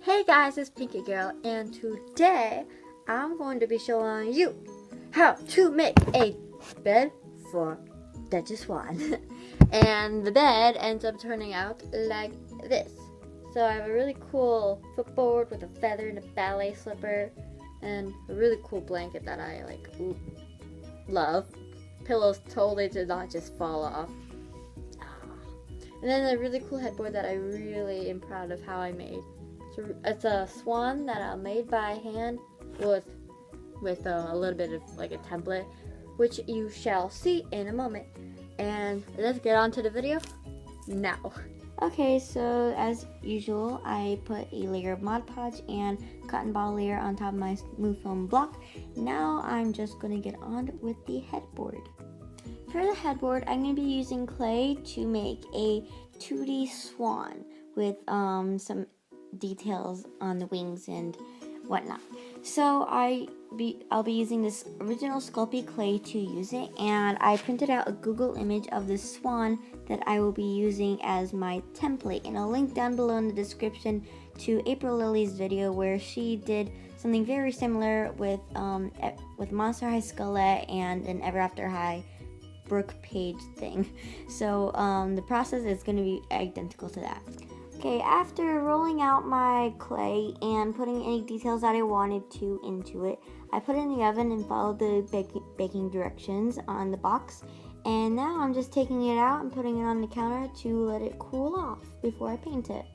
Hey guys, it's Pinky Girl, and today I'm going to be showing you how to make a bed for Duchess Swan. And the bed ends up turning out like this. So I have a really cool footboard with a feather and a ballet slipper, and a really cool blanket that I love. Pillows totally did not just fall off. And then a really cool headboard that I really am proud of how I made. It's a swan that I made by hand with a little bit of like a template, which you shall see in a moment. And let's get on to the video now. Okay, so as usual, I put a layer of Mod Podge and cotton ball layer on top of my smooth foam block. Now I'm just going to get on with the headboard. For the headboard, I'm going to be using clay to make a 2D swan with some details on the wings and whatnot. So I'll be using this original Sculpey clay to use it, and I printed out a Google image of this swan that I will be using as my template, and I'll link down below in the description to April Lily's video where she did something very similar with Monster High Skullette and an Ever After High Brooke Page thing. So the process is going to be identical to that. Okay, after rolling out my clay and putting any details that I wanted to into it, I put it in the oven and followed the baking directions on the box. And now I'm just taking it out and putting it on the counter to let it cool off before I paint it.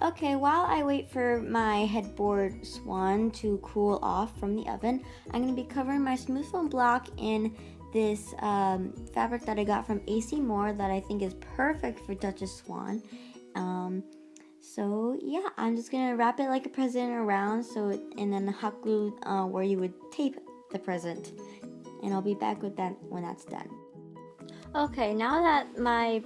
Okay, while I wait for my headboard swan to cool off from the oven, I'm going to be covering my smooth foam block in this fabric that I got from AC Moore that I think is perfect for Duchess Swan. So yeah, I'm just gonna wrap it like a present around, and then hot glue where you would tape the present, and I'll be back with that when that's done. Okay, now that my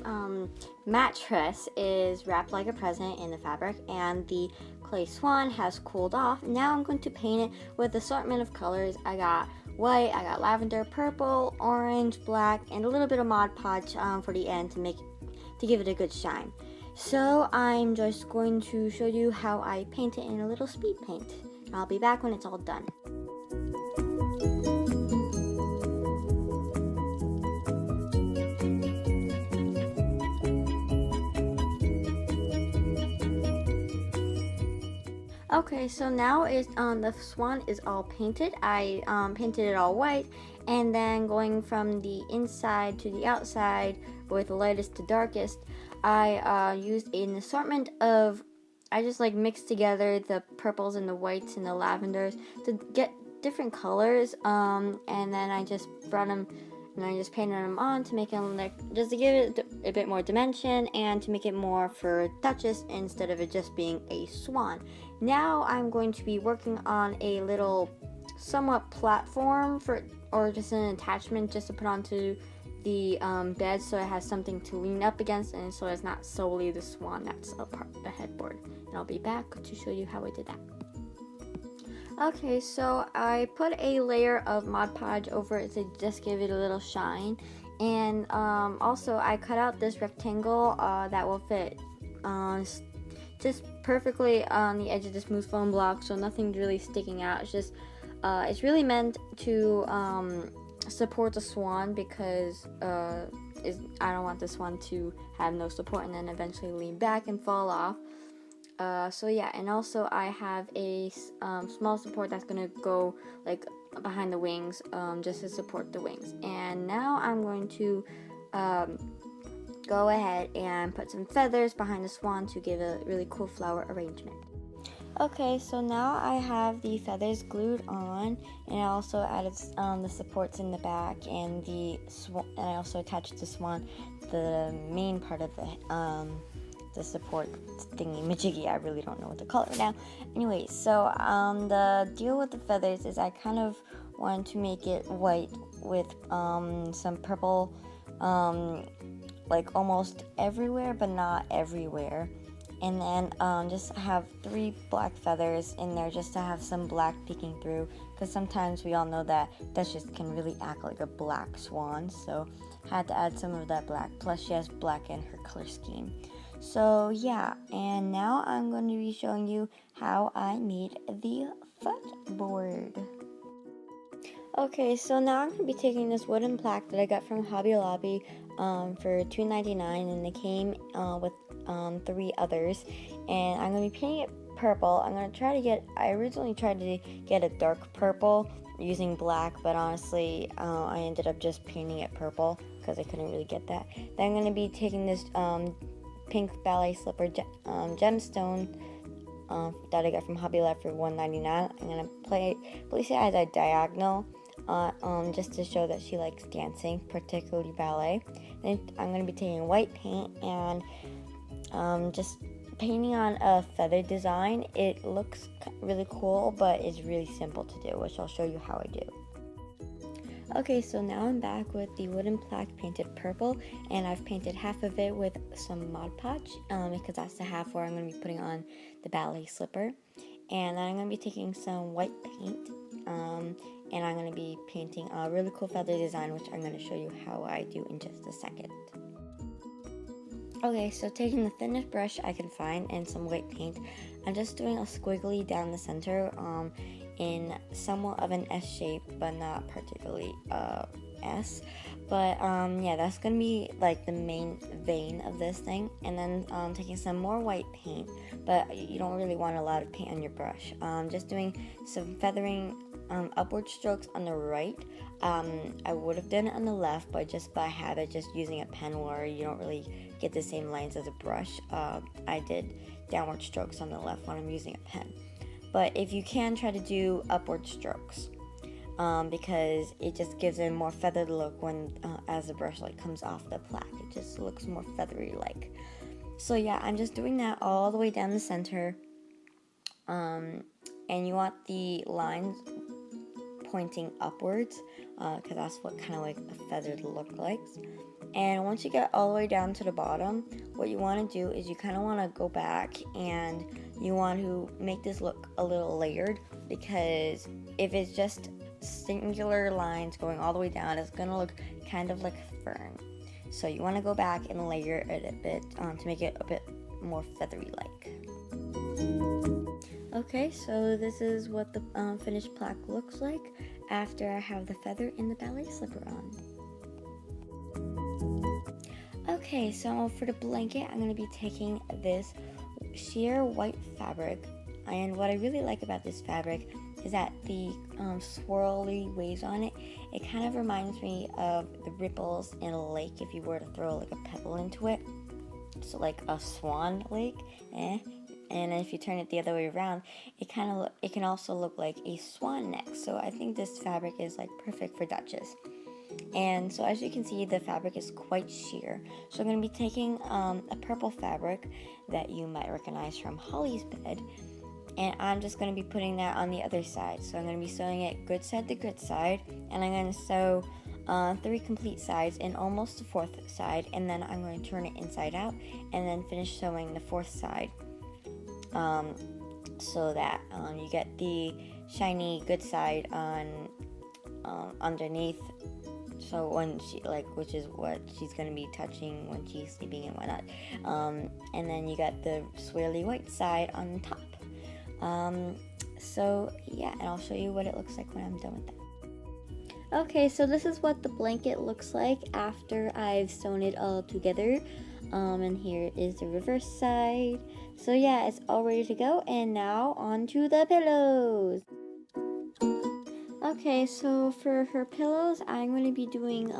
mattress is wrapped like a present in the fabric and the clay swan has cooled off, now I'm going to paint it with an assortment of colors. I got white, I got lavender, purple, orange, black, and a little bit of Mod Podge for the end to give it a good shine. So I'm just going to show you how I paint it in a little speed paint. I'll be back when it's all done. Okay, so now the swan is all painted. I painted it all white, and then going from the inside to the outside with the lightest to darkest, I used an assortment of, I just like mixed together the purples and the whites and the lavenders to get different colors, and then I just brought them and I just painted them on to make them just to give it a bit more dimension and to make it more for Duchess instead of it just being a swan. Now I'm going to be working on a little somewhat platform or just an attachment just to put onto the bed, so it has something to lean up against, and so it's not solely the swan that's a part of the headboard. And I'll be back to show you how I did that. Okay, so I put a layer of Mod Podge over it to just give it a little shine, and also I cut out this rectangle that will fit just perfectly on the edge of the smooth foam block, so nothing's really sticking out. It's just it's really meant to support the swan, because I don't want the swan to have no support and then eventually lean back and fall off. So yeah, and also I have a small support that's gonna go like behind the wings, just to support the wings. And now I'm going to go ahead and put some feathers behind the swan to give a really cool flower arrangement. Okay, so now I have the feathers glued on, and I also added the supports in the back, and I also attached the swan, the main part of the support thingy majiggy. I really don't know what to call it now. Anyway, so the deal with the feathers is I kind of wanted to make it white with some purple, like almost everywhere, but not everywhere. And then just have 3 black feathers in there just to have some black peeking through, because sometimes we all know that Duchess can really act like a black swan, so I had to add some of that black, plus she has black in her color scheme. So yeah, and now I'm going to be showing you how I made the footboard. Okay, so now I'm going to be taking this wooden plaque that I got from Hobby Lobby for $2.99, and it came with 3 others, and I'm going to be painting it purple. I originally tried to get a dark purple using black, but honestly I ended up just painting it purple because I couldn't really get that. Then I'm going to be taking this pink ballet slipper gemstone that I got from Hobby Lobby for $1.99. I'm going to place it as a diagonal just to show that she likes dancing, particularly ballet. Then I'm going to be taking white paint and just painting on a feather design. It looks really cool, but it's really simple to do, which I'll show you how I do. Okay, so now I'm back with the wooden plaque painted purple, and I've painted half of it with some Mod Podge because that's the half where I'm going to be putting on the ballet slipper. And then I'm going to be taking some white paint and I'm going to be painting a really cool feather design, which I'm going to show you how I do in just a second. Okay, so taking the thinnest brush I can find and some white paint, I'm just doing a squiggly down the center in somewhat of an S shape, but not particularly S. But yeah, that's going to be like the main vein of this thing. And then taking some more white paint, but you don't really want a lot of paint on your brush. Just doing some feathering upward strokes on the right. I would have done it on the left, but just by habit, just using a pen where you don't really get the same lines as a brush, I did downward strokes on the left when I'm using a pen. But if you can, try to do upward strokes because it just gives it a more feathered look when as the brush like comes off the plaque. It just looks more feathery like. So yeah, I'm just doing that all the way down the center, and you want the lines pointing upwards because that's what kind of like a feathered look likes. And once you get all the way down to the bottom, what you want to do is you kind of want to go back and you want to make this look a little layered, because if it's just singular lines going all the way down, it's going to look kind of like a fern. So you want to go back and layer it a bit to make it a bit more feathery like. Okay, so this is what the finished plaque looks like after I have the feather and the ballet slipper on. Okay, so for the blanket, I'm going to be taking this sheer white fabric, and what I really like about this fabric is that the swirly waves on it, it kind of reminds me of the ripples in a lake if you were to throw like a pebble into it. So like a swan lake, and if you turn it the other way around, it can also look like a swan neck. So I think this fabric is like perfect for Duchess. And so as you can see, the fabric is quite sheer. So I'm going to be taking a purple fabric that you might recognize from Holly's bed, and I'm just going to be putting that on the other side. So I'm going to be sewing it good side to good side, and I'm going to sew 3 complete sides and almost the 4th side, and then I'm going to turn it inside out and then finish sewing the 4th side so that you get the shiny good side on underneath. So when she which is what she's gonna be touching when she's sleeping and whatnot, and then you got the swirly white side on top. So yeah, and I'll show you what it looks like when I'm done with that. Okay, so this is what the blanket looks like after I've sewn it all together. And here is the reverse side. So yeah, it's all ready to go, and now on to the pillows. Okay, so for her pillows, I'm going to be doing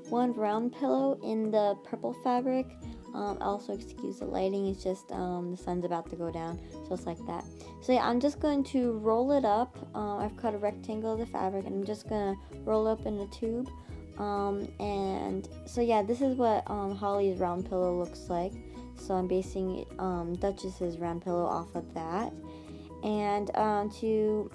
one round pillow in the purple fabric. Also, excuse the lighting, it's just the sun's about to go down, so it's like that. So yeah, I'm just going to roll it up. I've cut a rectangle of the fabric, and I'm just going to roll up in a tube. And so yeah, this is what Holly's round pillow looks like. So I'm basing Duchess's round pillow off of that. And to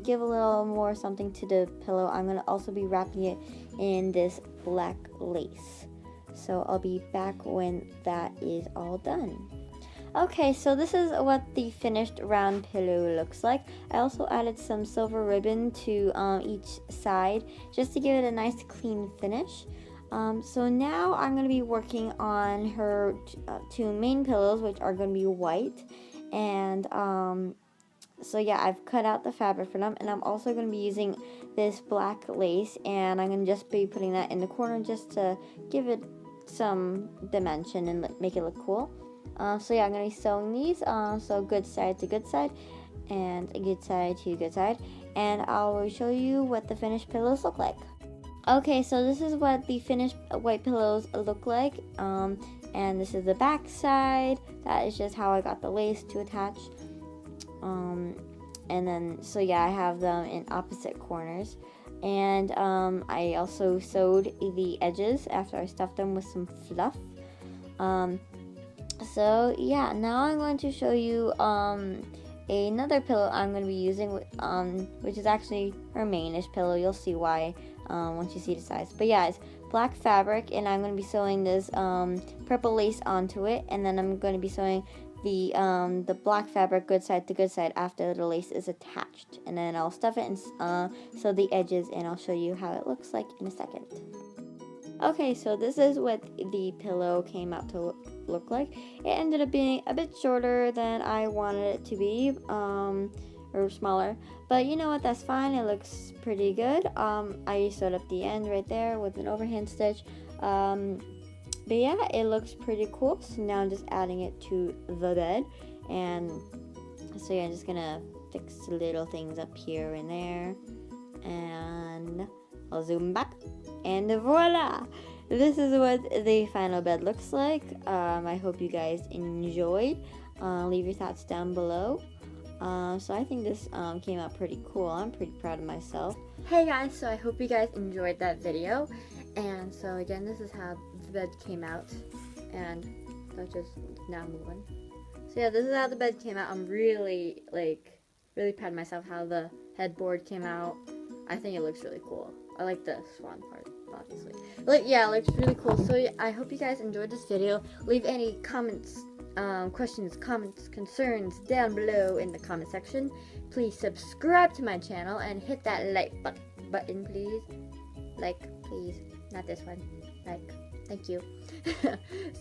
give a little more something to the pillow, I'm going to also be wrapping it in this black lace. So I'll be back when that is all done. Okay, so this is what the finished round pillow looks like. I also added some silver ribbon to each side just to give it a nice clean finish. So now I'm going to be working on her two main pillows, which are going to be white. And so yeah, I've cut out the fabric for them, and I'm also going to be using this black lace, and I'm going to just be putting that in the corner just to give it some dimension and make it look cool. So yeah, I'm going to be sewing these, so good side to good side, and a good side to good side, and I'll show you what the finished pillows look like. Okay, so this is what the finished white pillows look like, and this is the back side. That is just how I got the lace to attach. And then, so yeah, I have them in opposite corners, and I also sewed the edges after I stuffed them with some fluff. So yeah, now I'm going to show you another pillow I'm going to be using, which is actually her mainish pillow. You'll see why once you see the size. But yeah, it's black fabric, and I'm going to be sewing this purple lace onto it, and then I'm going to be sewing the black fabric good side to good side after the lace is attached, and then I'll stuff it and sew the edges, and I'll show you how it looks like in a second. Okay, so this is what the pillow came out to look like. It ended up being a bit shorter than I wanted it to be, or smaller, but you know what, that's fine. It looks pretty good. I sewed up the end right there with an overhand stitch. But yeah, it looks pretty cool. So now I'm just adding it to the bed, and so yeah, I'm just gonna fix little things up here and there, and I'll zoom back, and voila! This is what the final bed looks like. I hope you guys enjoyed. Leave your thoughts down below. So I think this came out pretty cool. I'm pretty proud of myself. Hey guys, so I hope you guys enjoyed that video. And so again, this is how the bed came out, and that's just now moving. So yeah, this is how the bed came out. I'm really proud of myself how the headboard came out. I think it looks really cool. I like the swan part, obviously. Yeah, it looks really cool. So yeah, I hope you guys enjoyed this video. Leave any comments, questions, comments, concerns down below in the comment section. Please subscribe to my channel and hit that like button, please. Please. Not this one. Thank you.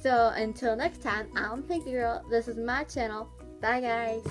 So until next time, I'm Pinky Girl. This is my channel. Bye guys.